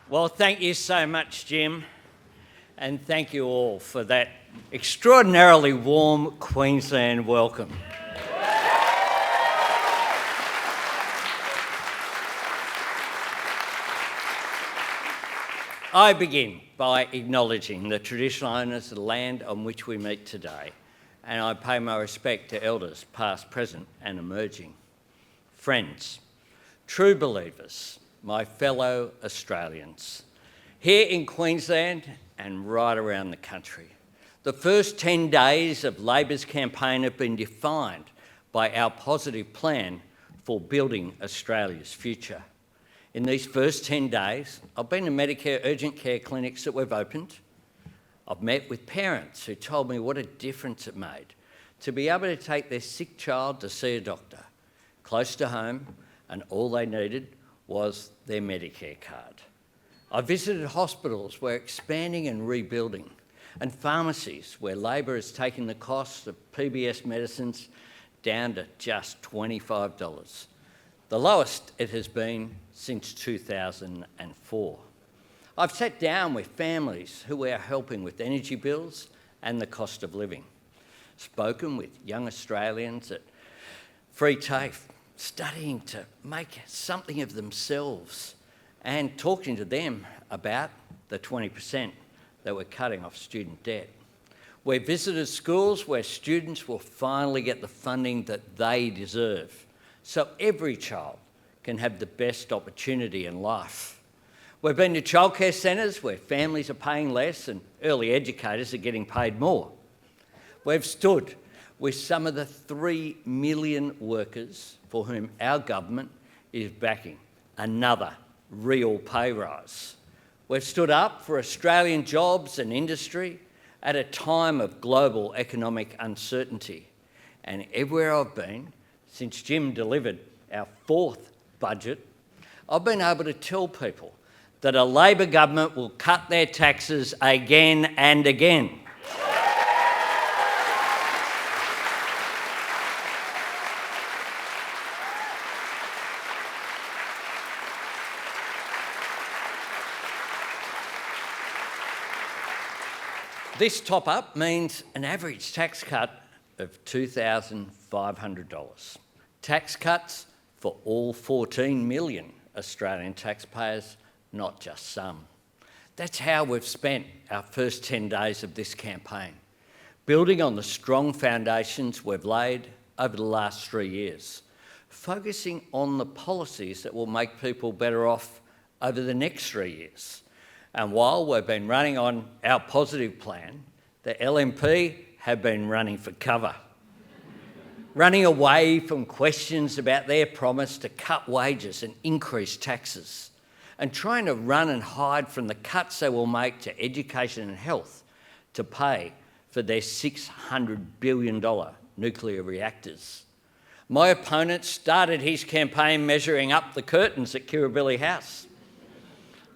Well, thank you so much, Jim, and thank you all for that extraordinarily warm Queensland welcome. I begin by acknowledging the traditional owners of the land on which we meet today, and I pay my respect to elders past, present and emerging. Friends, true believers, my fellow Australians, here in Queensland and right around the country, the first 10 days of Labor's campaign have been defined by our positive plan for building Australia's future. In these first 10 days, I've been to Medicare urgent care clinics that we've opened. I've met with parents who told me what a difference it made to be able to take their sick child to see a doctor close to home, and all they needed was their Medicare card. I visited hospitals we're expanding and rebuilding, and pharmacies where Labor has taken the cost of PBS medicines down to just $25, the lowest it has been since 2004. I've sat down with families who we are helping with energy bills and the cost of living, spoken with young Australians at free TAFE, studying to make something of themselves and talking to them about the 20% that we're cutting off student debt. We've visited schools where students will finally get the funding that they deserve, so every child can have the best opportunity in life. We've been to childcare centres where families are paying less and early educators are getting paid more. We've stood with some of the 3 million workers for whom our government is backing another real pay rise. We've stood up for Australian jobs and industry at a time of global economic uncertainty. And everywhere I've been, since Jim delivered our 4th budget, I've been able to tell people that a Labor government will cut their taxes again and again. This top-up means an average tax cut of $2,500. Tax cuts for all 14 million Australian taxpayers, not just some. That's how we've spent our first 10 days of this campaign, building on the strong foundations we've laid over the last 3 years, focusing on the policies that will make people better off over the next 3 years. And while we've been running on our positive plan, the LNP have been running for cover, running away from questions about their promise to cut wages and increase taxes, and trying to run and hide from the cuts they will make to education and health to pay for their $600 billion nuclear reactors. My opponent started his campaign measuring up the curtains at Kirribilli House.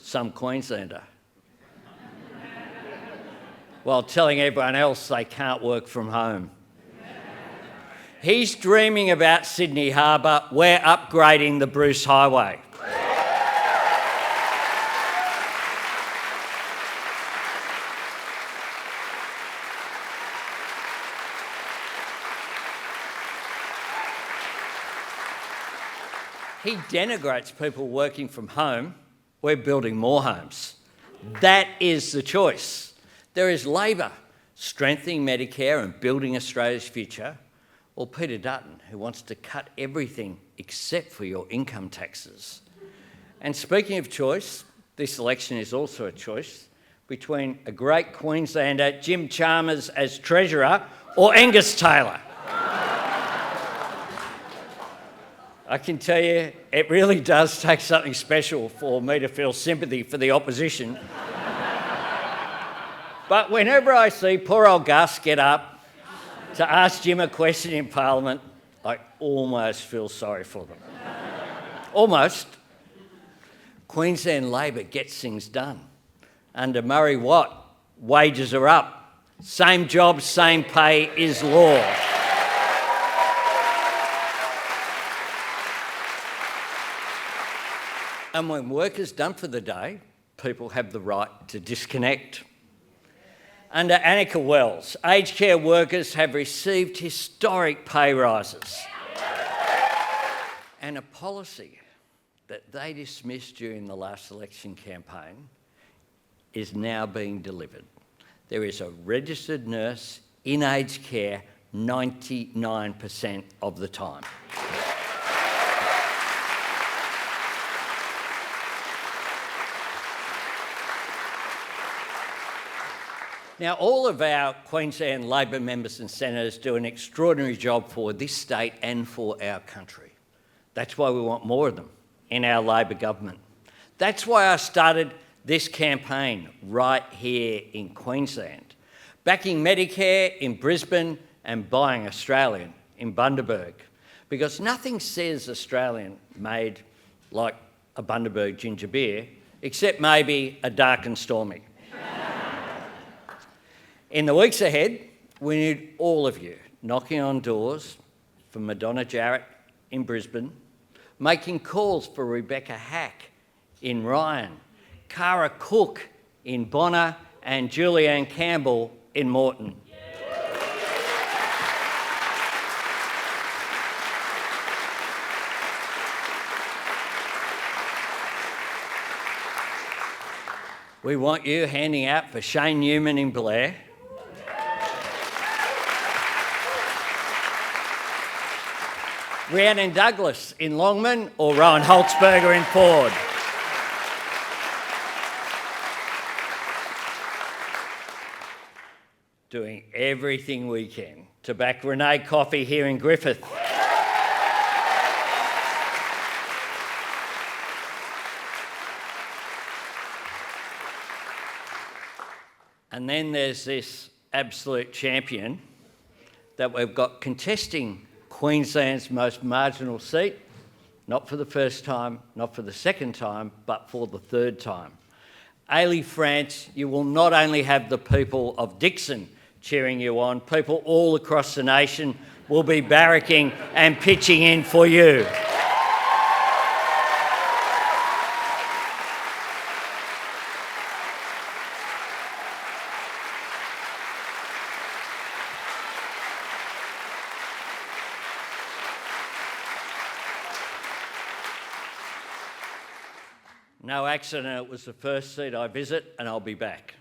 Some Queenslander, while telling everyone else they can't work from home. He's dreaming about Sydney Harbour. We're upgrading the Bruce Highway. He denigrates people working from home. We're building more homes. That is the choice. There is Labor strengthening Medicare and building Australia's future, or Peter Dutton, who wants to cut everything except for your income taxes. And speaking of choice, this election is also a choice between a great Queenslander, Jim Chalmers as Treasurer, or Angus Taylor. I can tell you, it really does take something special for me to feel sympathy for the opposition. But whenever I see poor old Gus get up to ask Jim a question in Parliament, I almost feel sorry for them. Almost. Queensland Labor gets things done. Under Murray Watt, wages are up. Same job, same pay is law. And when work is done for the day, people have the right to disconnect. Under Annika Wells, aged care workers have received historic pay rises. And a policy that they dismissed during the last election campaign is now being delivered. There is a registered nurse in aged care 99% of the time. Now, all of our Queensland Labor members and senators do an extraordinary job for this state and for our country. That's why we want more of them in our Labor government. That's why I started this campaign right here in Queensland, backing Medicare in Brisbane and buying Australian in Bundaberg, because nothing says Australian made like a Bundaberg ginger beer, except maybe a dark and stormy. In the weeks ahead, we need all of you knocking on doors for Madonna Jarrett in Brisbane, making calls for Rebecca Hack in Ryan, Cara Cook in Bonner and Julianne Campbell in Moreton. We want you handing out for Shane Newman in Blair, Rhiannon Douglas in Longman, or Rowan Holtzberger in Ford. Doing everything we can to back Renee Coffey here in Griffith. And then there's this absolute champion that we've got contesting Queensland's most marginal seat, not for the first time, not for the second time, but for the third time. Ailey France, you will not only have the people of Dixon cheering you on, people all across the nation will be barracking and pitching in for you. No accident, it was the first seat I visit, and I'll be back.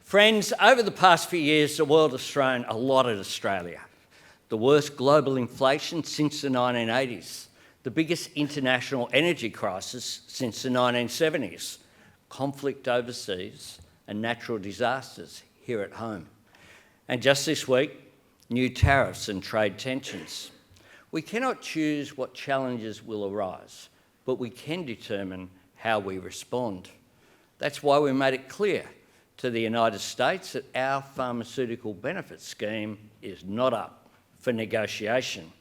Friends, over the past few years, the world has thrown a lot at Australia. The worst global inflation since the 1980s, the biggest international energy crisis since the 1970s, conflict overseas, and natural disasters here at home. And just this week, new tariffs and trade tensions. We cannot choose what challenges will arise, but we can determine how we respond. That's why we made it clear to the United States that our pharmaceutical benefits scheme is not up for negotiation.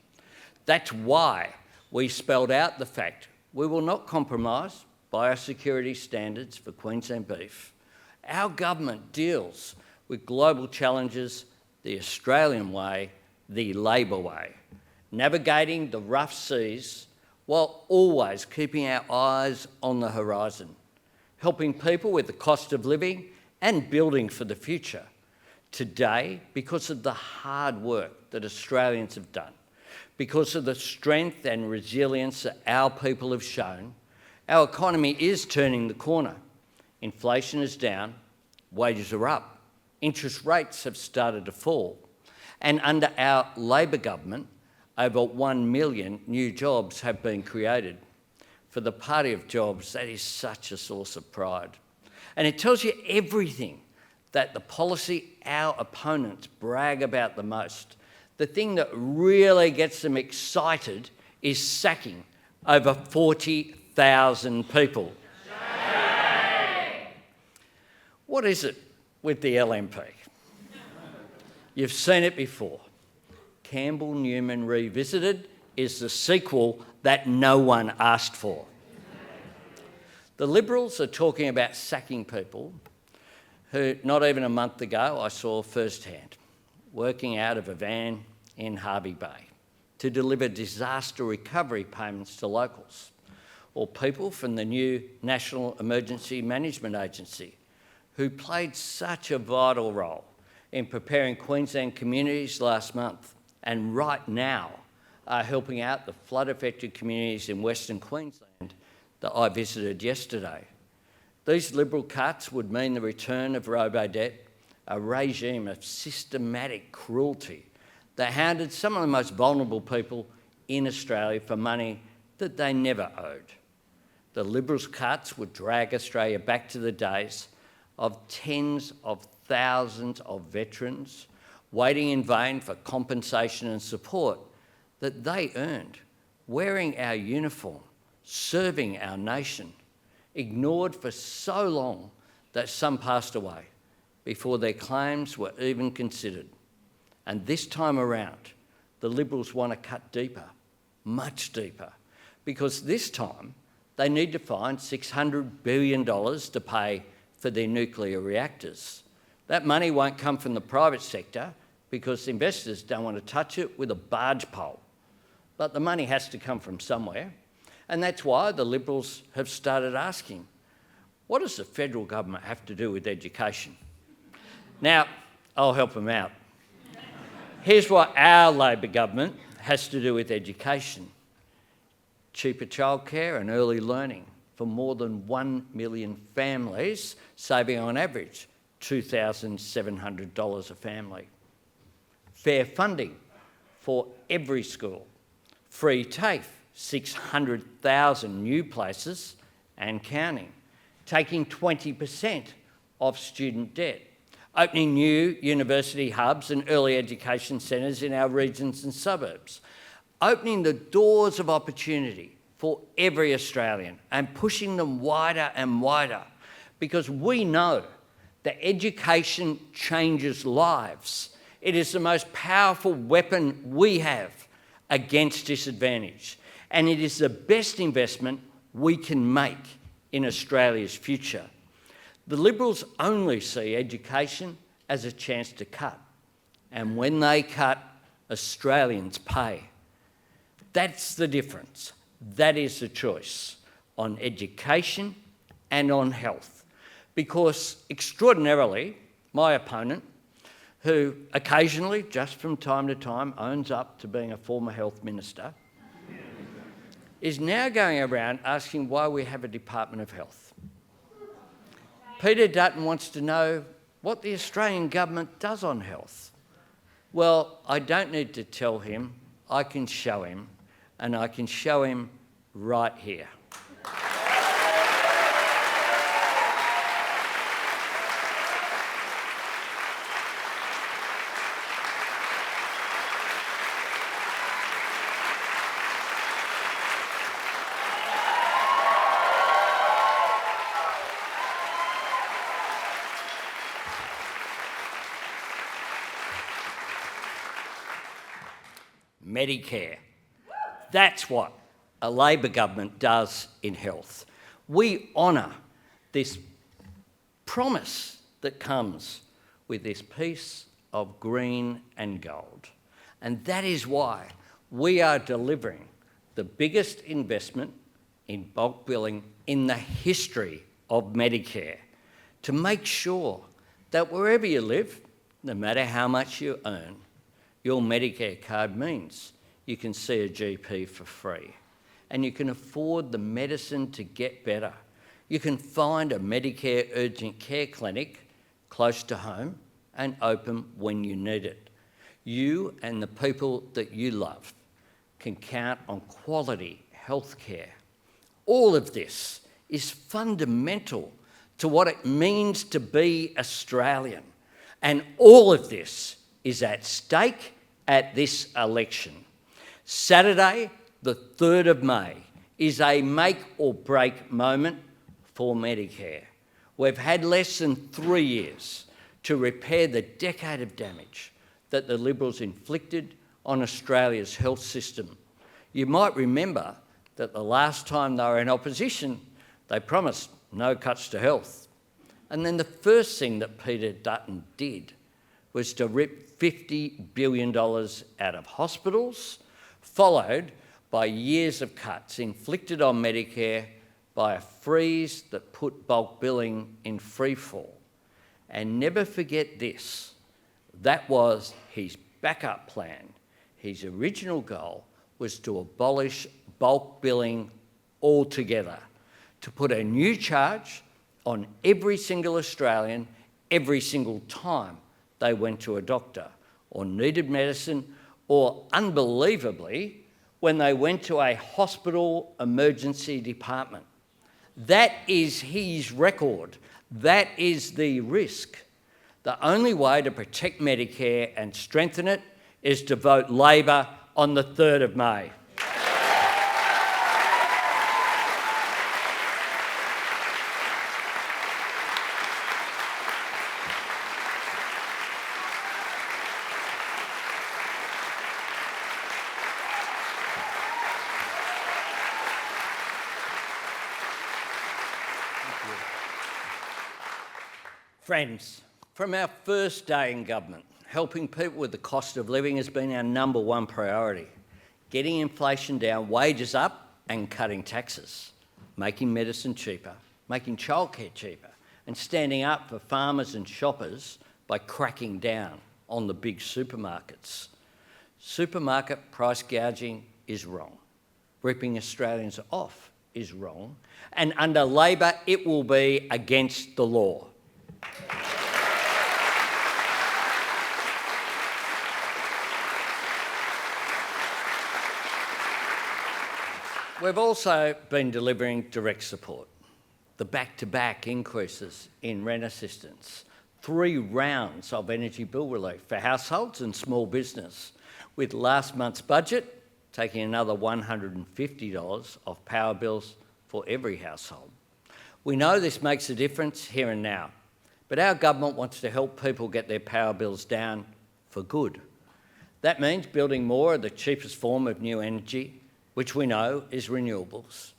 That's why we spelled out the fact we will not compromise biosecurity standards for Queensland beef. Our government deals with global challenges the Australian way, the Labor way, navigating the rough seas while always keeping our eyes on the horizon, helping people with the cost of living and building for the future. Today, because of the hard work that Australians have done, because of the strength and resilience that our people have shown, our economy is turning the corner. Inflation is down, wages are up, interest rates have started to fall, and under our Labor government, over 1 million new jobs have been created. For the Party of Jobs, that is such a source of pride. And it tells you everything that the policy our opponents brag about the most. The thing that really gets them excited is sacking over 40,000 people. Shame. What is it with the LNP? You've seen it before. Campbell Newman Revisited is the sequel that no one asked for. The Liberals are talking about sacking people who, not even a month ago, I saw firsthand, working out of a van in Hervey Bay to deliver disaster recovery payments to locals. or people from the new National Emergency Management Agency, who played such a vital role in preparing Queensland communities last month and right now are helping out the flood-affected communities in Western Queensland that I visited yesterday. These Liberal cuts would mean the return of robo-debt, a regime of systematic cruelty that hounded some of the most vulnerable people in Australia for money that they never owed. The Liberals' cuts would drag Australia back to the days of tens of thousands of veterans waiting in vain for compensation and support that they earned, wearing our uniform, serving our nation, ignored for so long that some passed away before their claims were even considered. And this time around, the Liberals want to cut deeper, much deeper, because this time they need to find $600 billion to pay for their nuclear reactors. That money won't come from the private sector because investors don't want to touch it with a barge pole. But the money has to come from somewhere. And that's why the Liberals have started asking, what does the federal government have to do with education? Now, I'll help them out. Here's what our Labor government has to do with education. Cheaper childcare and early learning for more than 1 million families, saving on average $2,700 a family. Fair funding for every school. Free TAFE, 600,000 new places and counting. Taking 20% of student debt. Opening new university hubs and early education centres in our regions and suburbs. Opening the doors of opportunity for every Australian and pushing them wider and wider, because we know that education changes lives. It is the most powerful weapon we have against disadvantage, and it is the best investment we can make in Australia's future. The Liberals only see education as a chance to cut, and when they cut, Australians pay. That's the difference. That is the choice on education and on health. Because extraordinarily, my opponent, who occasionally, just from time to time, owns up to being a former health minister, is now going around asking why we have a Department of Health. Peter Dutton wants to know what the Australian government does on health. Well, I don't need to tell him, I can show him, and I can show him right here. Medicare. That's what a Labor government does in health. We honour this promise that comes with this piece of green and gold. And that is why we are delivering the biggest investment in bulk billing in the history of Medicare to make sure that wherever you live, no matter how much you earn, your Medicare card means you can see a GP for free and you can afford the medicine to get better. You can find a Medicare urgent care clinic close to home and open when you need it. You and the people that you love can count on quality health care. All of this is fundamental to what it means to be Australian. And all of this is at stake at this election. Saturday, the 3rd of May, is a make or break moment for Medicare. We've had less than 3 years to repair the decade of damage that the Liberals inflicted on Australia's health system. You might remember that the last time they were in opposition, they promised no cuts to health. And then the first thing that Peter Dutton did was to rip $50 billion out of hospitals, followed by years of cuts inflicted on Medicare by a freeze that put bulk billing in freefall. And never forget this, that was his backup plan. His original goal was to abolish bulk billing altogether, to put a new charge on every single Australian every single time they went to a doctor or needed medicine, or unbelievably, when they went to a hospital emergency department. That is his record. That is the risk. The only way to protect Medicare and strengthen it is to vote Labor on the 3rd of May. Friends, from our first day in government, helping people with the cost of living has been our number one priority. Getting inflation down, wages up, and cutting taxes. Making medicine cheaper, making childcare cheaper, and standing up for farmers and shoppers by cracking down on the big supermarkets. Supermarket price gouging is wrong. Ripping Australians off is wrong. And under Labor, it will be against the law. We've also been delivering direct support. The back-to-back increases in rent assistance, 3 rounds of energy bill relief for households and small business, with last month's budget taking another $150 off power bills for every household. We know this makes a difference here and now, but our government wants to help people get their power bills down for good. That means building more of the cheapest form of new energy, which we know is renewables.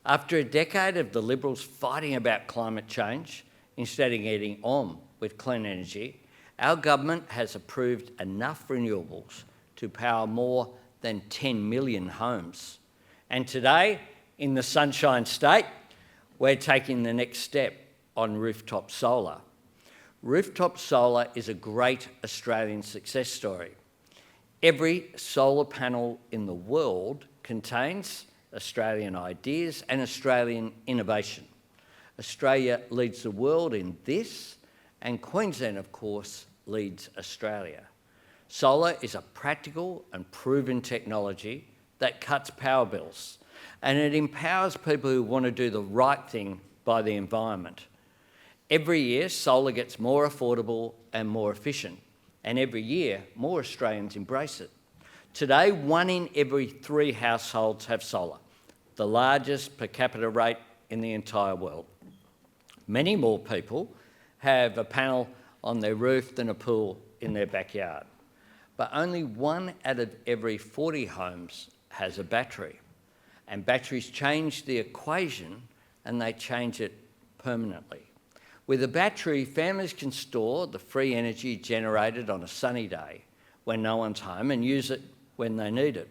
After a decade of the Liberals fighting about climate change instead of getting on with clean energy, our government has approved enough renewables to power more than 10 million homes. And today, in the Sunshine State, we're taking the next step on rooftop solar. Rooftop solar is a great Australian success story. Every solar panel in the world contains Australian ideas and Australian innovation. Australia leads the world in this, and Queensland, of course, leads Australia. Solar is a practical and proven technology that cuts power bills, and it empowers people who want to do the right thing by the environment. Every year, solar gets more affordable and more efficient, and every year, more Australians embrace it. Today, 1 in every 3 households have solar, the largest per capita rate in the entire world. Many more people have a panel on their roof than a pool in their backyard. But only 1 out of every 40 homes has a battery. And batteries change the equation, and they change it permanently. With a battery, families can store the free energy generated on a sunny day when no one's home and use it when they need it.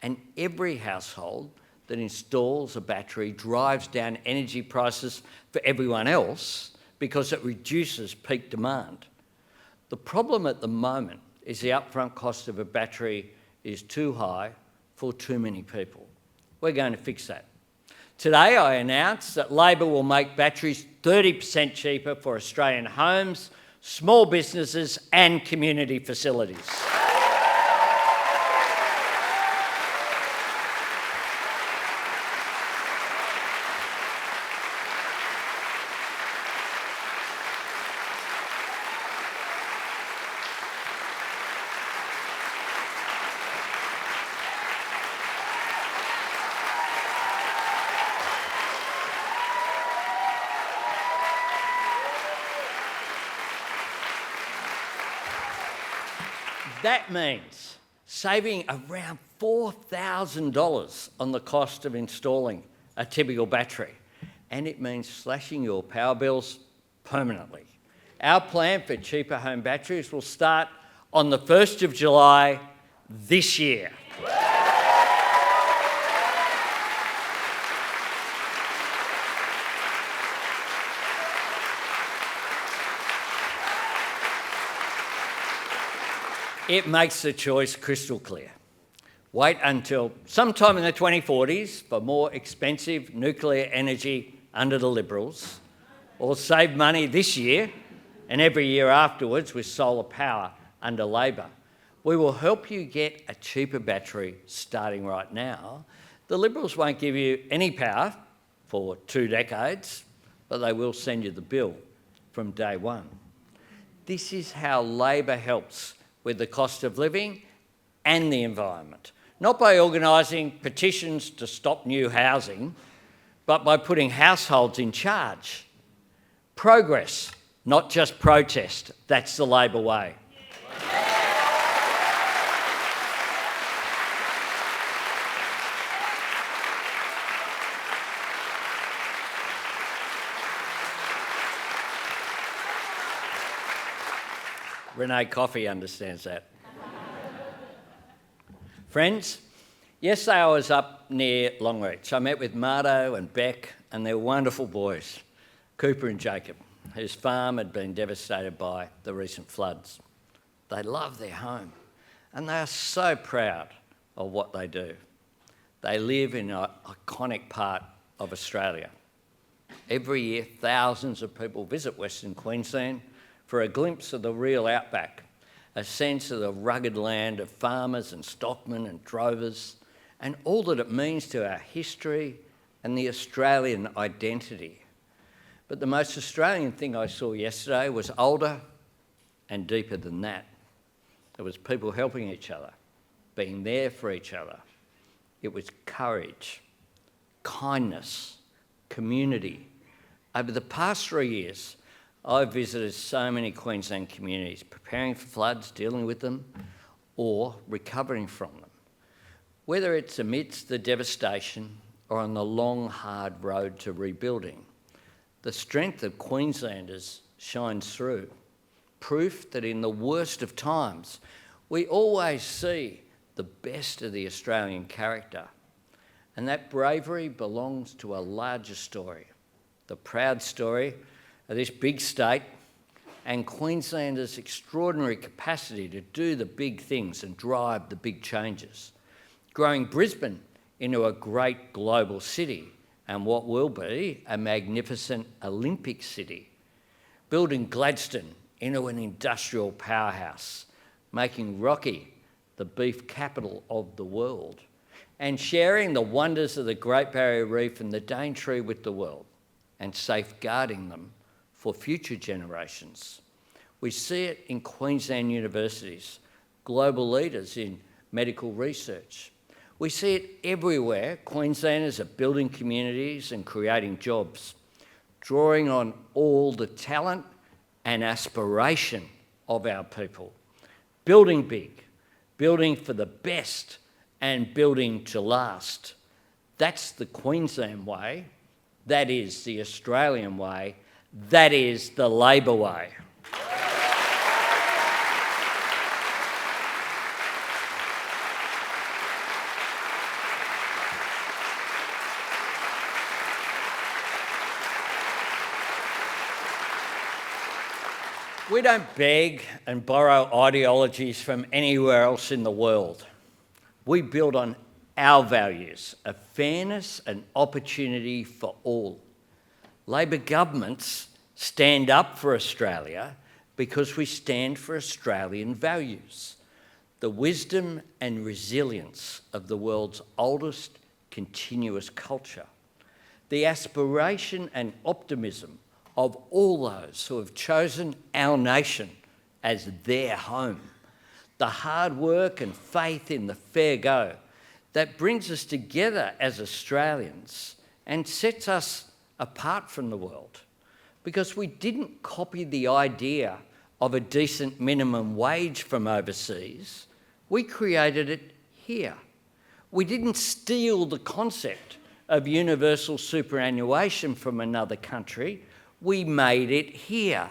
And every household that installs a battery drives down energy prices for everyone else because it reduces peak demand. The problem at the moment is the upfront cost of a battery is too high for too many people. We're going to fix that. Today I announced that Labor will make batteries 30% cheaper for Australian homes, small businesses and community facilities. That means saving around $4,000 on the cost of installing a typical battery, and it means slashing your power bills permanently. Our plan for cheaper home batteries will start on the 1st of July this year. It makes the choice crystal clear. Wait until sometime in the 2040s for more expensive nuclear energy under the Liberals, or save money this year and every year afterwards with solar power under Labor. We will help you get a cheaper battery starting right now. The Liberals won't give you any power for 2 decades, but they will send you the bill from day one. This is how Labor helps with the cost of living and the environment, not by organising petitions to stop new housing, but by putting households in charge. Progress, not just protest. That's the Labor way. Renee Coffey understands that. Friends, yesterday I was up near Longreach. I met with Mardo and Beck and their wonderful boys, Cooper and Jacob, whose farm had been devastated by the recent floods. They love their home and they are so proud of what they do. They live in an iconic part of Australia. Every year, thousands of people visit Western Queensland for a glimpse of the real outback, a sense of the rugged land of farmers and stockmen and drovers, and all that it means to our history and the Australian identity. But the most Australian thing I saw yesterday was older and deeper than that. It was people helping each other, being there for each other. It was courage, kindness, community. Over the past 3 years, I've visited so many Queensland communities, preparing for floods, dealing with them, or recovering from them. Whether it's amidst the devastation or on the long, hard road to rebuilding, the strength of Queenslanders shines through. Proof that in the worst of times, we always see the best of the Australian character. And that bravery belongs to a larger story, the proud story of this big state and Queenslanders' extraordinary capacity to do the big things and drive the big changes, growing Brisbane into a great global city and what will be a magnificent Olympic city, building Gladstone into an industrial powerhouse, making Rocky the beef capital of the world, and sharing the wonders of the Great Barrier Reef and the Daintree with the world, and safeguarding them for future generations. We see it in Queensland universities, global leaders in medical research. We see it everywhere. Queenslanders are building communities and creating jobs, drawing on all the talent and aspiration of our people, building big, building for the best and building to last. That's the Queensland way. That is the Australian way. That is the Labor way. We don't beg and borrow ideologies from anywhere else in the world. We build on our values of fairness and opportunity for all. Labor governments stand up for Australia because we stand for Australian values, the wisdom and resilience of the world's oldest continuous culture, the aspiration and optimism of all those who have chosen our nation as their home, the hard work and faith in the fair go that brings us together as Australians and sets us apart from the world, because we didn't copy the idea of a decent minimum wage from overseas, we created it here. We didn't steal the concept of universal superannuation from another country, we made it here.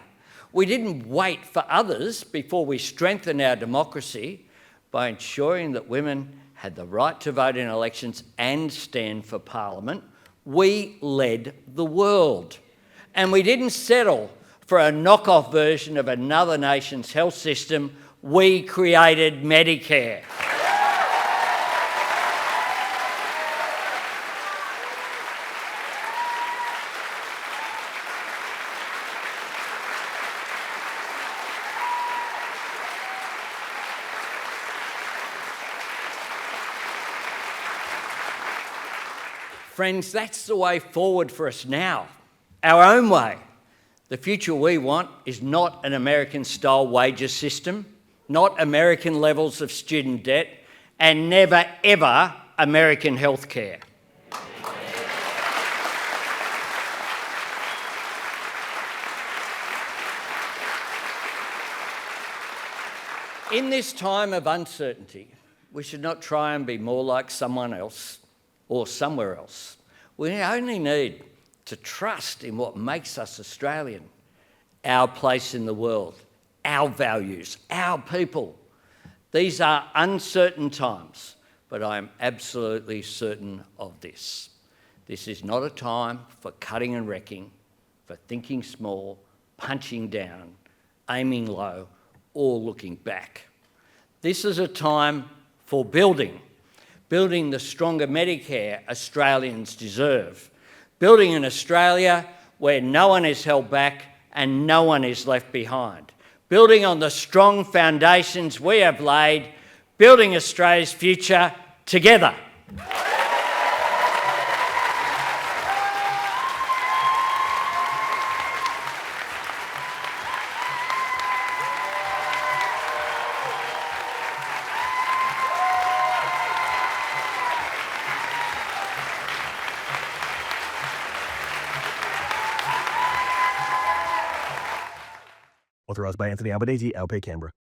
We didn't wait for others before we strengthened our democracy by ensuring that women had the right to vote in elections and stand for Parliament. We led the world. And we didn't settle for a knockoff version of another nation's health system We created Medicare. Friends, that's the way forward for us now, our own way. The future we want is not an American-style wages system, not American levels of student debt, and never, ever American healthcare. In this time of uncertainty, we should not try and be more like someone else or somewhere else. We only need to trust in what makes us Australian, our place in the world, our values, our people. These are uncertain times, but I am absolutely certain of this. This is not a time for cutting and wrecking, for thinking small, punching down, aiming low, or looking back. This is a time for building the stronger Medicare Australians deserve, building an Australia where no one is held back and no one is left behind, building on the strong foundations we have laid, building Australia's future together. Authorised by Anthony Albanese, LP Canberra.